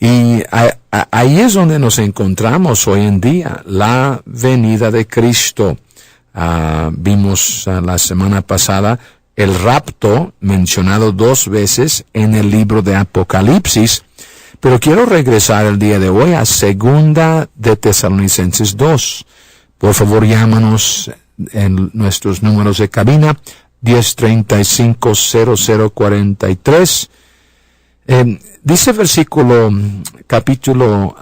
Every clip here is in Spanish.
Y ahí es donde nos encontramos hoy en día, la venida de Cristo. Vimos la semana pasada el rapto mencionado 2 veces en el libro de Apocalipsis, pero quiero regresar el día de hoy a Segunda de Tesalonicenses 2. Por favor, llámanos en nuestros números de cabina, 1035-0043. Dice capítulo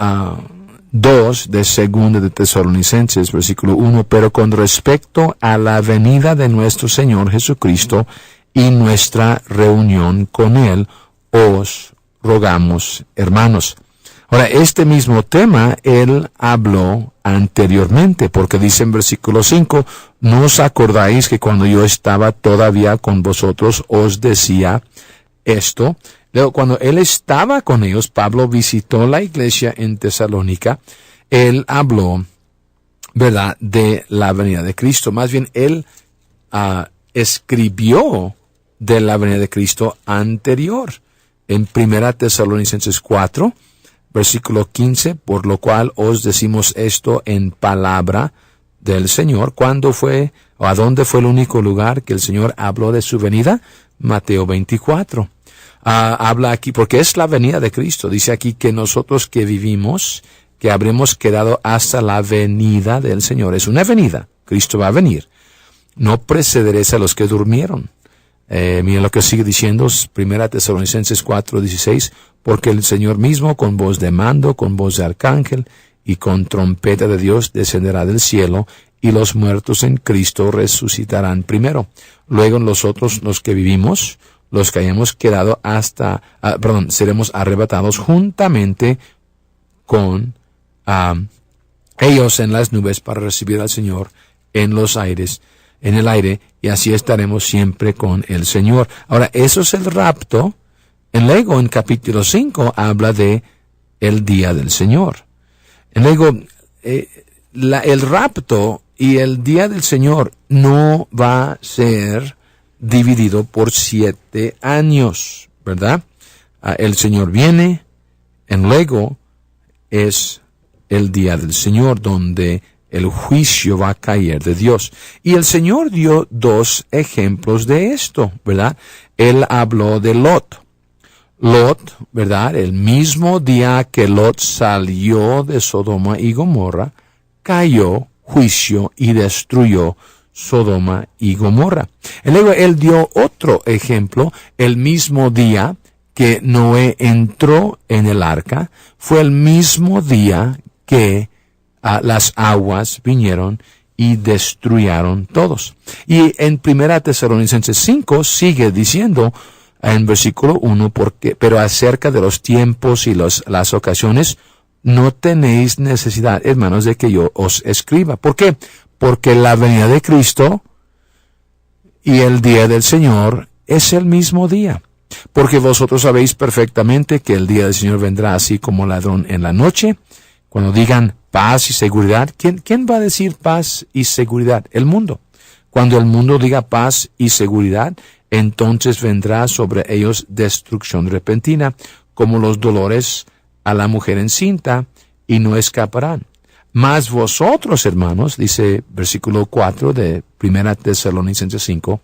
2 de Segunda de Tesalonicenses, versículo 1, pero con respecto a la venida de nuestro Señor Jesucristo y nuestra reunión con Él, os rogamos, hermanos. Ahora, este mismo tema Él habló anteriormente, porque dice en versículo 5, ¿no os acordáis que cuando yo estaba todavía con vosotros os decía esto? Luego, cuando Él estaba con ellos, Pablo visitó la iglesia en Tesalónica, Él habló, ¿verdad?, de la venida de Cristo. Más bien, Él escribió de la venida de Cristo anterior. En 1 Tesalonicenses 4, versículo 15, por lo cual os decimos esto en palabra del Señor. ¿Cuándo fue, o a dónde fue el único lugar que el Señor habló de su venida? Mateo 24. Habla aquí, porque es la venida de Cristo. Dice aquí que nosotros que vivimos, que habremos quedado hasta la venida del Señor. Es una venida. Cristo va a venir. No precederéis a los que durmieron. Miren lo que sigue diciendo, 1 Tesalonicenses 4:16, porque el Señor mismo con voz de mando, con voz de arcángel y con trompeta de Dios descenderá del cielo, y los muertos en Cristo resucitarán primero. Luego nosotros, los que vivimos, los que hayamos quedado seremos arrebatados juntamente con ellos en las nubes para recibir al Señor en el aire, y así estaremos siempre con el Señor. Ahora, eso es el rapto. Luego, en capítulo 5, habla de el día del Señor. Luego, el rapto y el día del Señor no va a ser dividido por 7 años, ¿verdad? El Señor viene, luego es el día del Señor, donde el juicio va a caer de Dios. Y el Señor dio 2 ejemplos de esto, ¿verdad? Él habló de Lot. Lot, ¿verdad? El mismo día que Lot salió de Sodoma y Gomorra, cayó juicio y destruyó Sodoma y Gomorra. Y luego él dio otro ejemplo, el mismo día que Noé entró en el arca, fue el mismo día que las aguas vinieron y destruyeron todos. Y en 1 Tesalonicenses 5 sigue diciendo en versículo 1, pero acerca de los tiempos y las ocasiones, no tenéis necesidad, hermanos, de que yo os escriba. ¿Por qué? Porque la venida de Cristo y el día del Señor es el mismo día. Porque vosotros sabéis perfectamente que el día del Señor vendrá así como ladrón en la noche. Cuando digan paz y seguridad, ¿quién va a decir paz y seguridad? El mundo. Cuando el mundo diga paz y seguridad, entonces vendrá sobre ellos destrucción repentina, como los dolores a la mujer encinta, y no escaparán. Mas vosotros, hermanos, dice versículo 4 de 1 Tesalonicenses 5,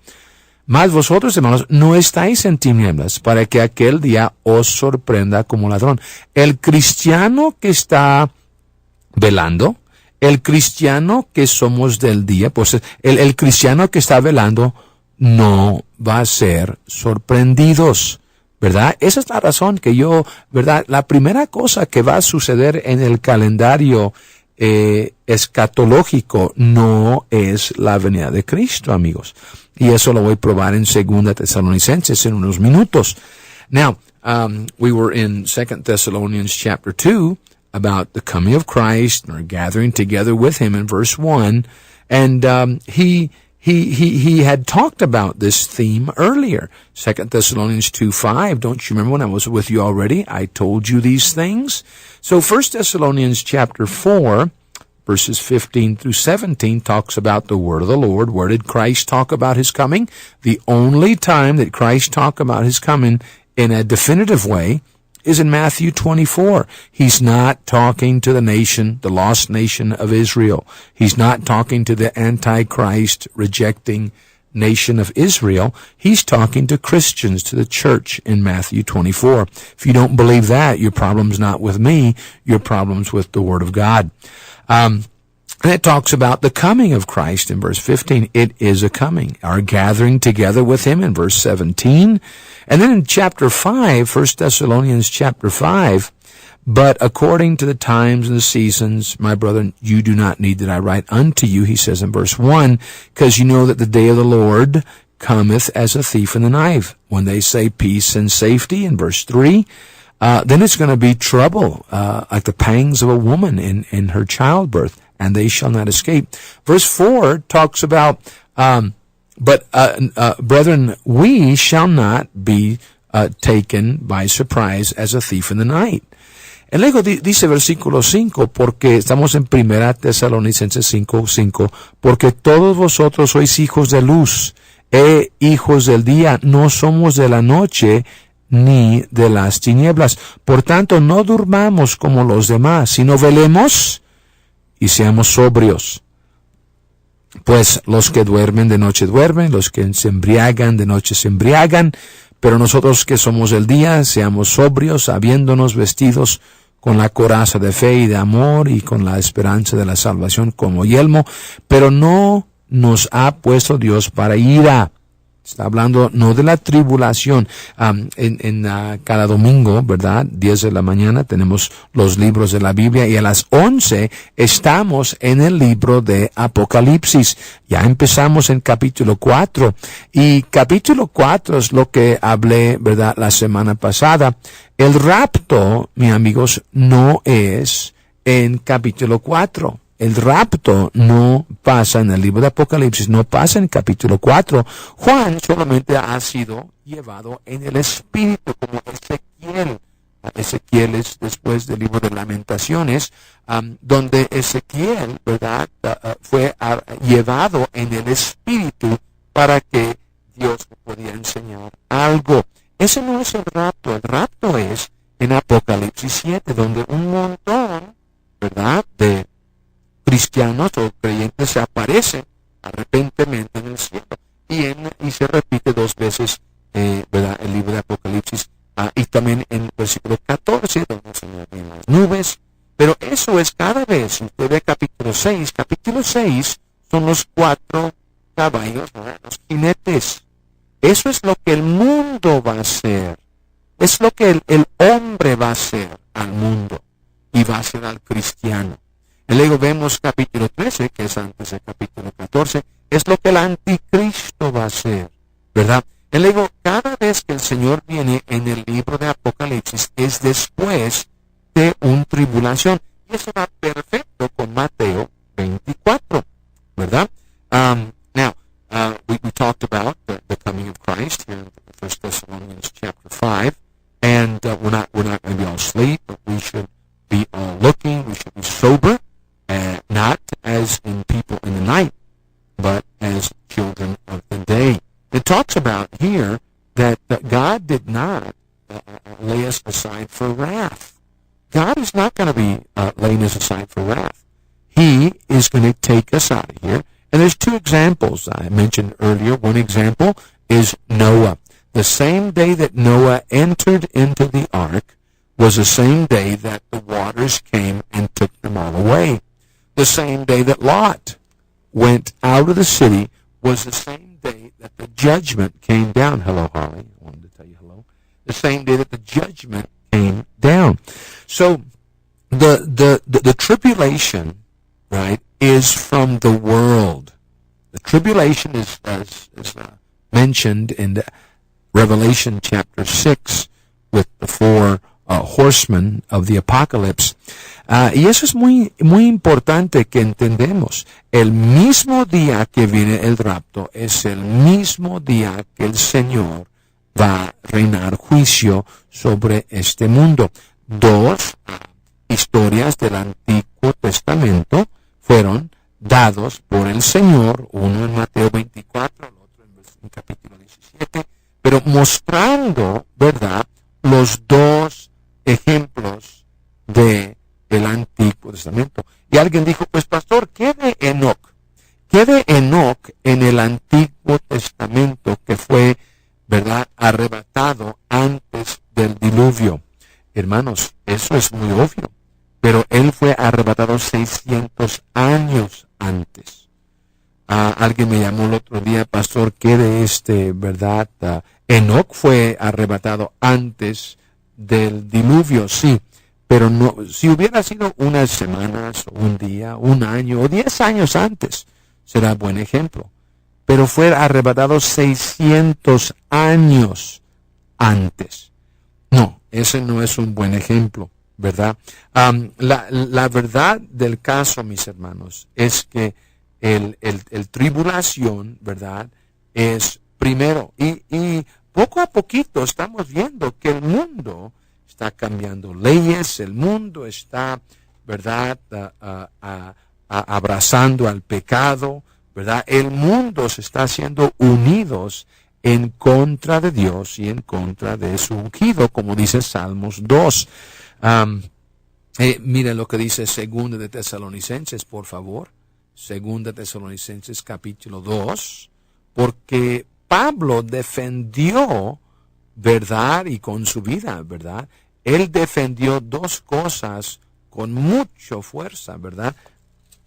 mas vosotros, hermanos, no estáis en tinieblas, para que aquel día os sorprenda como ladrón. El cristiano que está velando, el cristiano que somos del día, pues el cristiano que está velando no va a ser sorprendidos, ¿verdad? Esa es la razón que ¿verdad? La primera cosa que va a suceder en el calendario escatológico no es la venida de Cristo, amigos. Y eso lo voy a probar en 2 Tesalonicenses en unos minutos. Now, we were in 2 Thessalonians chapter 2 about the coming of Christ and our gathering together with Him in verse 1. And he had talked about this theme earlier. 2 Thessalonians 2:5. Don't you remember when I was with you already? I told you these things. So 1 Thessalonians chapter 4, verses 15 through 17 talks about the word of the Lord. Where did Christ talk about His coming? The only time that Christ talked about His coming in a definitive way is in Matthew 24. He's not talking to the nation, the lost nation of Israel. He's not talking to the Antichrist rejecting nation of Israel. He's talking to Christians, to the church in Matthew 24. If you don't believe that, your problem's not with me, your problem's with the Word of God. And it talks about the coming of Christ in verse 15. It is a coming. Our gathering together with Him in verse 17. And then in chapter 5, 1 Thessalonians chapter 5, but according to the times and the seasons, my brethren, you do not need that I write unto you, he says in verse 1, because you know that the day of the Lord cometh as a thief in the night. When they say peace and safety in verse 3, then it's going to be trouble, like the pangs of a woman in her childbirth, and they shall not escape. Verse 4 talks about, brethren, we shall not be taken by surprise as a thief in the night. El luego dice versículo 5, porque estamos en Primera Tesalonicenses 5:5, porque todos vosotros sois hijos de luz, hijos del día, no somos de la noche, ni de las tinieblas. Por tanto, no durmamos como los demás, sino velemos y seamos sobrios. Pues los que duermen de noche duermen, los que se embriagan de noche se embriagan, pero nosotros que somos del día, seamos sobrios, habiéndonos vestidos con la coraza de fe y de amor y con la esperanza de la salvación como yelmo, pero no nos ha puesto Dios para ira. Está hablando no de la tribulación. Cada domingo, ¿verdad? 10 de la mañana tenemos los libros de la Biblia y a las 11 estamos en el libro de Apocalipsis. Ya empezamos en capítulo 4 y capítulo 4 es lo que hablé, ¿verdad? La semana pasada. El rapto, mis amigos, no es en capítulo 4. El rapto no pasa en el libro de Apocalipsis, no pasa en capítulo 4. Juan solamente ha sido llevado en el Espíritu, como Ezequiel. Ezequiel es después del libro de Lamentaciones, donde Ezequiel, ¿verdad?, fue llevado en el Espíritu para que Dios le podía enseñar algo. Ese no es el rapto es en Apocalipsis 7, donde un montón, ¿verdad?, de cristianos o creyentes se aparecen arrepentemente en el cielo y se repite 2 veces, ¿verdad?, el libro de Apocalipsis, y también en el versículo 14 donde el Señor viene en las nubes, pero eso es cada vez. Si usted ve capítulo 6 son los 4 caballos, ¿verdad?, los jinetes. Eso es lo que el mundo va a hacer, es lo que el hombre va a hacer al mundo y va a hacer al cristiano. Y luego vemos capítulo 13, que es antes del capítulo 14, es lo que el anticristo va a hacer, ¿verdad? Y luego, cada vez que el Señor viene en el libro de Apocalipsis, es después de una tribulación. Y eso va perfecto con Mateo 24, ¿verdad? We talked about the coming of Christ here in 1 Thessalonians chapter 5, and we're not going to be all asleep, but we should be all looking, we should be sober. Not as in people in the night, but as children of the day. It talks about here that God did not lay us aside for wrath. God is not going to be laying us aside for wrath. He is going to take us out of here. And there's 2 examples I mentioned earlier. One example is Noah. The same day that Noah entered into the ark was the same day that the waters came and took them all away. The same day that Lot went out of the city was the same day that the judgment came down. Hello, Holly. I wanted to tell you hello. The same day that the judgment came down. So the tribulation, right, is from the world. The tribulation is mentioned in Revelation chapter 6 with the 4 horsemen of the apocalypse. Y eso es muy, muy importante que entendemos. El mismo día que viene el rapto es el mismo día que el Señor va a reinar juicio sobre este mundo. 2 historias del Antiguo Testamento fueron dados por el Señor, uno en Mateo 24, el otro en capítulo 17, pero mostrando, ¿verdad?, los 2 del Antiguo Testamento. Y alguien dijo, pues pastor, ¿qué de Enoc? ¿Qué de Enoc en el Antiguo Testamento que fue, verdad, arrebatado antes del diluvio? Hermanos, eso es muy obvio, pero él fue arrebatado 600 años antes. Alguien me llamó el otro día, pastor, ¿qué de verdad? Enoc fue arrebatado antes del diluvio, sí, pero no, si hubiera sido unas semanas, o un día, un año, o 10 años antes, será buen ejemplo. Pero fue arrebatado 600 años antes. No, ese no es un buen ejemplo, ¿verdad? La verdad del caso, mis hermanos, es que el tribulación, ¿verdad?, es primero. Y poco a poquito estamos viendo que el mundo está cambiando leyes, el mundo está, ¿verdad?, abrazando al pecado, ¿verdad? El mundo se está haciendo unidos en contra de Dios y en contra de su ungido, como dice Salmos 2. Mira lo que dice 2 de Tesalonicenses, por favor. 2 de Tesalonicenses capítulo 2, porque Pablo defendió, ¿verdad?, y con su vida, ¿verdad? Él defendió dos cosas con mucha fuerza, ¿verdad?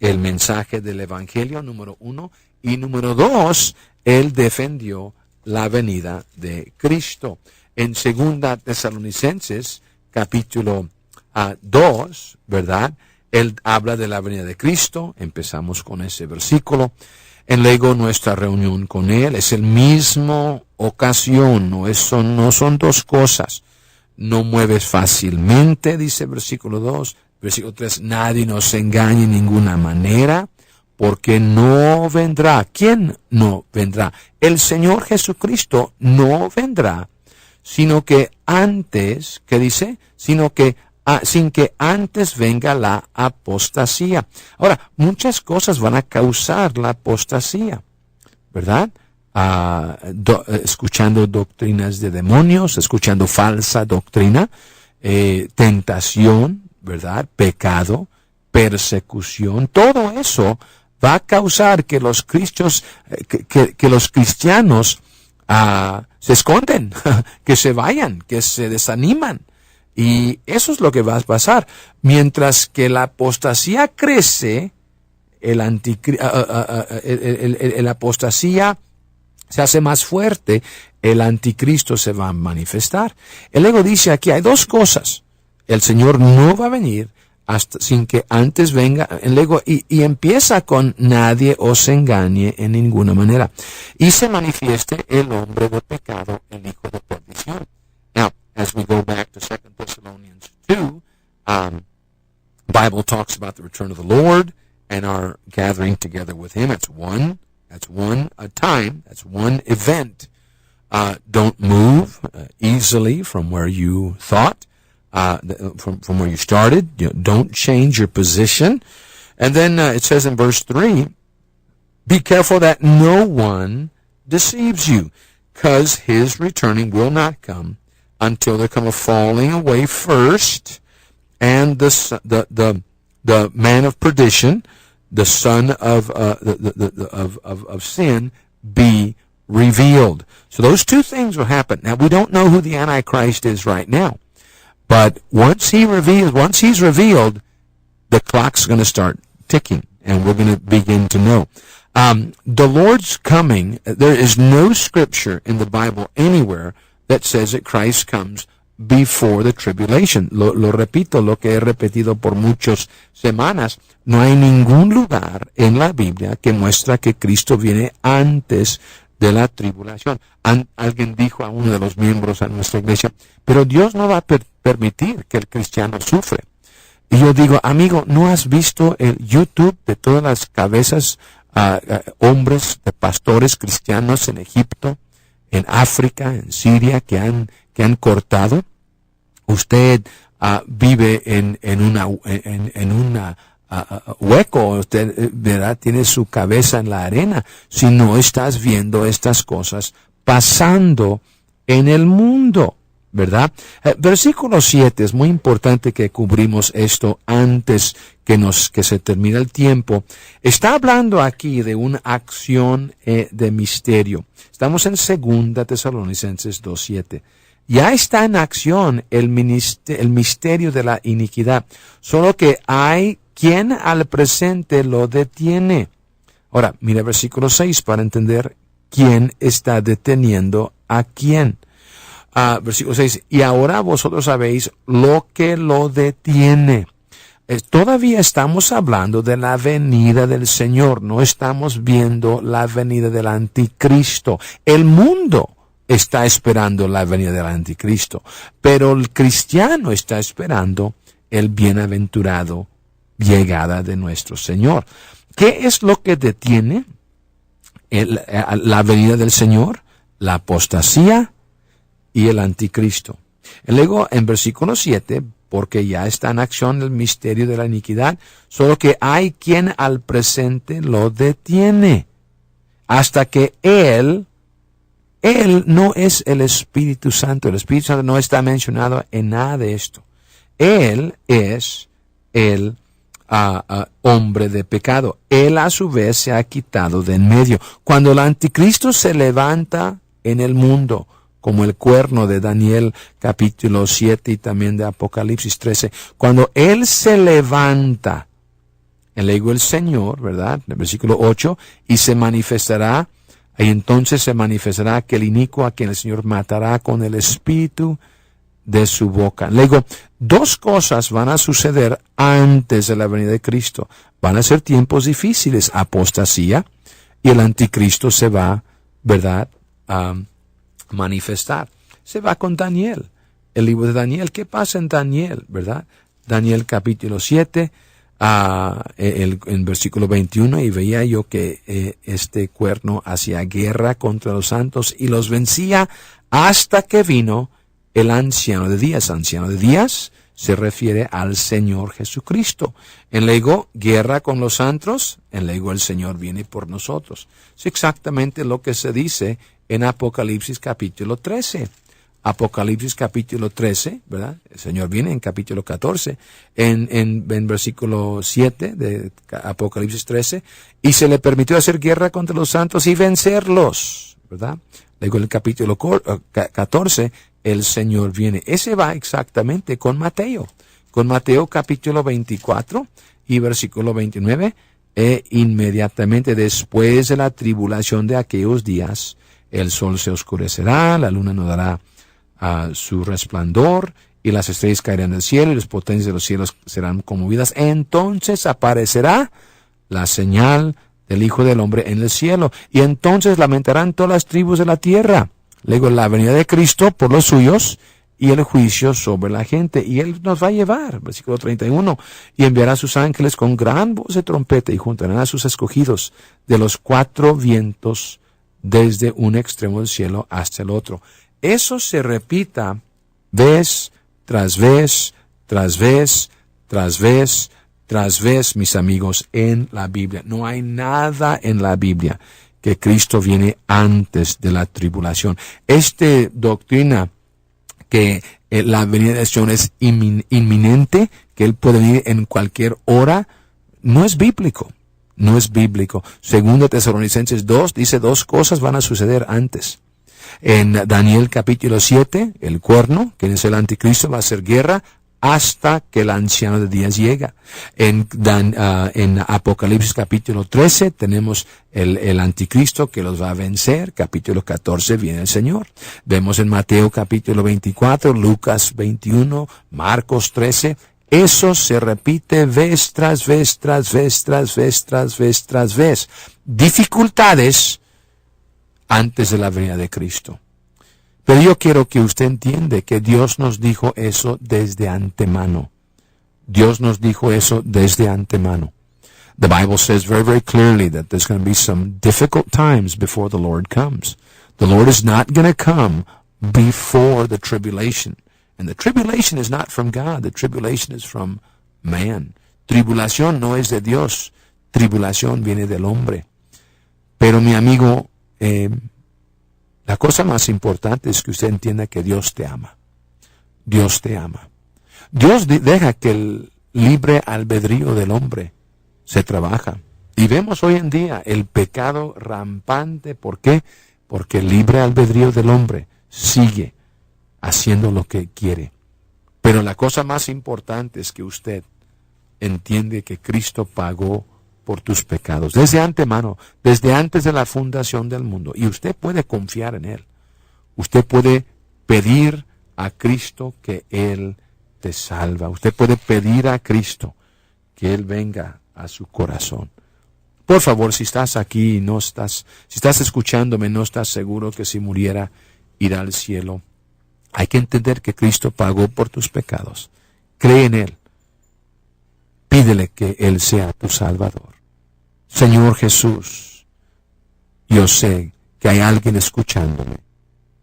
El mensaje del Evangelio, número 1, y número 2, él defendió la venida de Cristo. En 2 Tesalonicenses, capítulo 2, ¿verdad?, él habla de la venida de Cristo, empezamos con ese versículo, y luego nuestra reunión con él, es el mismo ocasión, no son dos cosas. No mueves fácilmente, dice versículo 2, versículo 3, nadie nos engañe en ninguna manera, porque no vendrá. ¿Quién no vendrá? El Señor Jesucristo no vendrá, sino que antes, ¿qué dice? Sin que antes venga la apostasía. Ahora, muchas cosas van a causar la apostasía, ¿verdad? Escuchando doctrinas de demonios, escuchando falsa doctrina, tentación, ¿verdad?, pecado, persecución, todo eso va a causar que los cristianos, que los cristianos se esconden, que se vayan, que se desaniman. Y eso es lo que va a pasar. Mientras que la apostasía crece, la apostasía se hace más fuerte, el anticristo se va a manifestar. El ego dice aquí, hay dos cosas. El Señor no va a venir sin que antes venga el ego, y empieza con nadie os engañe en ninguna manera. Y se manifieste el hombre de pecado, el hijo de perdición. Now, as we go back to 2 Thessalonians 2, Bible talks about the return of the Lord and our gathering together with Him. That's one time. That's one event. Don't move easily from where you thought, from where you started. Don't change your position. And then it says in verse 3, be careful that no one deceives you, because His returning will not come until there come a falling away first, and the man of perdition, the son of sin, be revealed. So those two things will happen. Now, we don't know who the Antichrist is right now, but once he's revealed, the clock's going to start ticking, and we're going to begin to know. The Lord's coming, there is no scripture in the Bible anywhere that says that Christ comes before the tribulation. Lo repito, lo que he repetido por muchas semanas. No hay ningún lugar en la Biblia que muestra que Cristo viene antes de la tribulación. Alguien dijo a uno de los miembros de nuestra iglesia, pero Dios no va a permitir que el cristiano sufre. Y yo digo, amigo, ¿no has visto el YouTube de todas las cabezas, hombres, de pastores cristianos en Egipto, en África, en Siria, que han cortado? Usted vive en una hueco, usted, ¿verdad?, tiene su cabeza en la arena si no estás viendo estas cosas pasando en el mundo. ¿verdad? Versículo 7, es muy importante que cubrimos esto antes que se termine el tiempo. Está hablando aquí de una acción de misterio. Estamos en 2 Tesalonicenses 2:7. Ya está en acción el misterio de la iniquidad, solo que hay quien al presente lo detiene. Ahora, mira versículo 6 para entender quién está deteniendo a quién. Versículo 6, y ahora vosotros sabéis lo que lo detiene. Todavía estamos hablando de la venida del Señor, no estamos viendo la venida del anticristo. El mundo está esperando la venida del anticristo, pero el cristiano está esperando el bienaventurado llegada de nuestro Señor. ¿Qué es lo que detiene la venida del Señor? La apostasía y el anticristo. Y luego en versículo 7, porque ya está en acción el misterio de la iniquidad, solo que hay quien al presente lo detiene, hasta que Él no es el Espíritu Santo. El Espíritu Santo no está mencionado en nada de esto. Él es el hombre de pecado. Él a su vez se ha quitado de en medio. Cuando el anticristo se levanta en el mundo, como el cuerno de Daniel capítulo 7 y también de Apocalipsis 13, cuando Él se levanta, luego el Señor, ¿verdad? En el versículo 8, y se manifestará, y entonces se manifestará aquel inicuo a quien el Señor matará con el espíritu de su boca. Luego, dos cosas van a suceder antes de la venida de Cristo. Van a ser tiempos difíciles, apostasía, y el anticristo se va, ¿verdad?, a manifestar. Se va con Daniel, el libro de Daniel. ¿Qué pasa en Daniel, verdad? Daniel capítulo 7, en versículo 21, y veía yo que este cuerno hacía guerra contra los santos y los vencía hasta que vino el anciano de días. Anciano de días se refiere al Señor Jesucristo. En luego, guerra con los santos, en luego el Señor viene por nosotros. Es exactamente lo que se dice en Apocalipsis capítulo 13. Apocalipsis capítulo 13, ¿verdad? El Señor viene en capítulo 14, en versículo 7 de Apocalipsis 13, y se le permitió hacer guerra contra los santos y vencerlos, ¿verdad? Luego en el capítulo 14, el Señor viene. Ese va exactamente con Mateo capítulo 24 y versículo 29, inmediatamente después de la tribulación de aquellos días, el sol se oscurecerá, la luna no dará su resplandor, y las estrellas caerán del cielo, y las potencias de los cielos serán conmovidas. Entonces aparecerá la señal del Hijo del Hombre en el cielo, y entonces lamentarán todas las tribus de la tierra. Luego la venida de Cristo por los suyos, y el juicio sobre la gente, y Él nos va a llevar, versículo 31, y enviará a sus ángeles con gran voz de trompeta, y juntarán a sus escogidos de los cuatro vientos, desde un extremo del cielo hasta el otro. Eso se repita vez tras vez, tras vez, tras vez, tras vez, mis amigos, en la Biblia. No hay nada en la Biblia que Cristo viene antes de la tribulación. Esta doctrina que la venida del Señor es inminente, que Él puede venir en cualquier hora, no es bíblico. No es bíblico. 2 Tesalonicenses 2 dice dos cosas van a suceder antes. En Daniel capítulo 7, el cuerno, que es el anticristo, va a hacer guerra hasta que el anciano de días llega. En Apocalipsis capítulo 13 tenemos el anticristo que los va a vencer. Capítulo 14 viene el Señor. Vemos en Mateo capítulo 24, Lucas 21, Marcos 13. Eso se repite vez tras vez, tras vez, tras vez, tras vez, tras vez. Dificultades antes de la venida de Cristo. Pero yo quiero que usted entienda que Dios nos dijo eso desde antemano. Dios nos dijo eso desde antemano. The Bible says very, very clearly that there's going to be some difficult times before the Lord comes. The Lord is not going to come before the tribulation. And the tribulation is not from God. The tribulation is from man. Tribulación no es de Dios. Tribulación viene del hombre. Pero mi amigo, la cosa más importante es que usted entienda que Dios te ama. Dios te ama. Dios deja que el libre albedrío del hombre se trabaja. Y vemos hoy en día el pecado rampante. ¿Por qué? Porque el libre albedrío del hombre sigue haciendo lo que quiere. Pero la cosa más importante es que usted entiende que Cristo pagó por tus pecados desde antemano, desde antes de la fundación del mundo. Y usted puede confiar en Él. Usted puede pedir a Cristo que Él te salva. Usted puede pedir a Cristo que Él venga a su corazón. Por favor, si estás aquí y si estás escuchándome, no estás seguro que si muriera irá al cielo, hay que entender que Cristo pagó por tus pecados. Cree en Él. Pídele que Él sea tu Salvador. Señor Jesús, yo sé que hay alguien escuchándome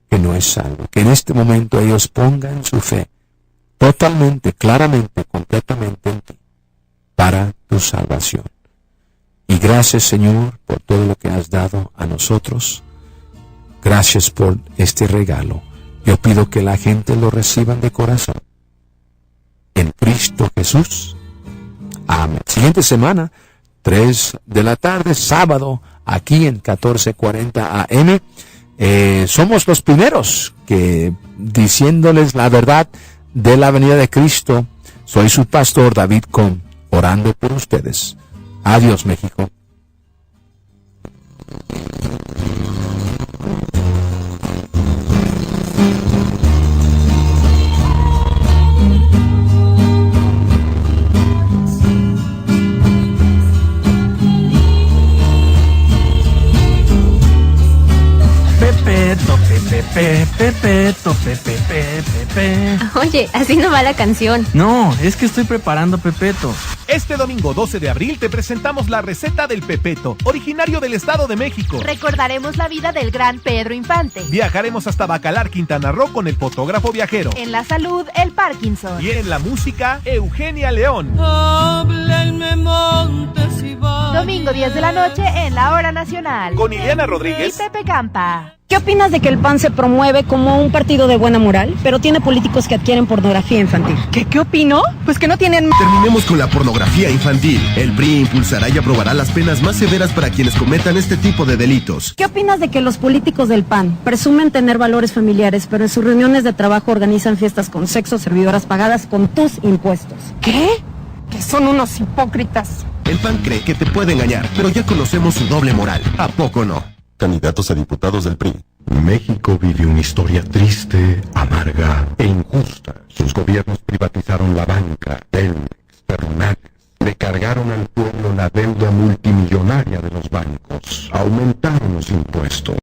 que no es salvo. Que en este momento ellos pongan su fe totalmente, claramente, completamente en ti para tu salvación. Y gracias, Señor, por todo lo que has dado a nosotros. Gracias por este regalo. Yo pido que la gente lo reciban de corazón. En Cristo Jesús. Amén. Siguiente semana, 3 de la tarde, sábado, aquí en 1440 AM. Somos los primeros que, diciéndoles la verdad de la venida de Cristo, soy su pastor David Con, orando por ustedes. Adiós, México. Pepe. Oye, así no va la canción. No, es que estoy preparando Pepeto. Este domingo 12 de abril te presentamos la receta del Pepeto, originario del Estado de México. Recordaremos la vida del gran Pedro Infante. Viajaremos hasta Bacalar, Quintana Roo con el fotógrafo viajero. En la salud, el Parkinson. Y en la música, Eugenia León. Háblenme montes y valles. Domingo 10 de la noche en la Hora Nacional. Con Ileana Rodríguez y Pepe Campa. ¿Qué opinas de que el PAN se promueve como un partido de buena moral, pero tiene políticos que adquieren pornografía infantil? ¿Qué opino? Pues que no tienen... Terminemos con la pornografía infantil. El PRI impulsará y aprobará las penas más severas para quienes cometan este tipo de delitos. ¿Qué opinas de que los políticos del PAN presumen tener valores familiares, pero en sus reuniones de trabajo organizan fiestas con sexo, servidoras pagadas con tus impuestos? ¿Qué? Que son unos hipócritas. El PAN cree que te puede engañar, pero ya conocemos su doble moral. ¿A poco no? Candidatos a diputados del PRI. México vive una historia triste, amarga e injusta. Sus gobiernos privatizaron la banca, Telmex, Ferromex, le cargaron al pueblo la deuda multimillonaria de los bancos, aumentaron los impuestos.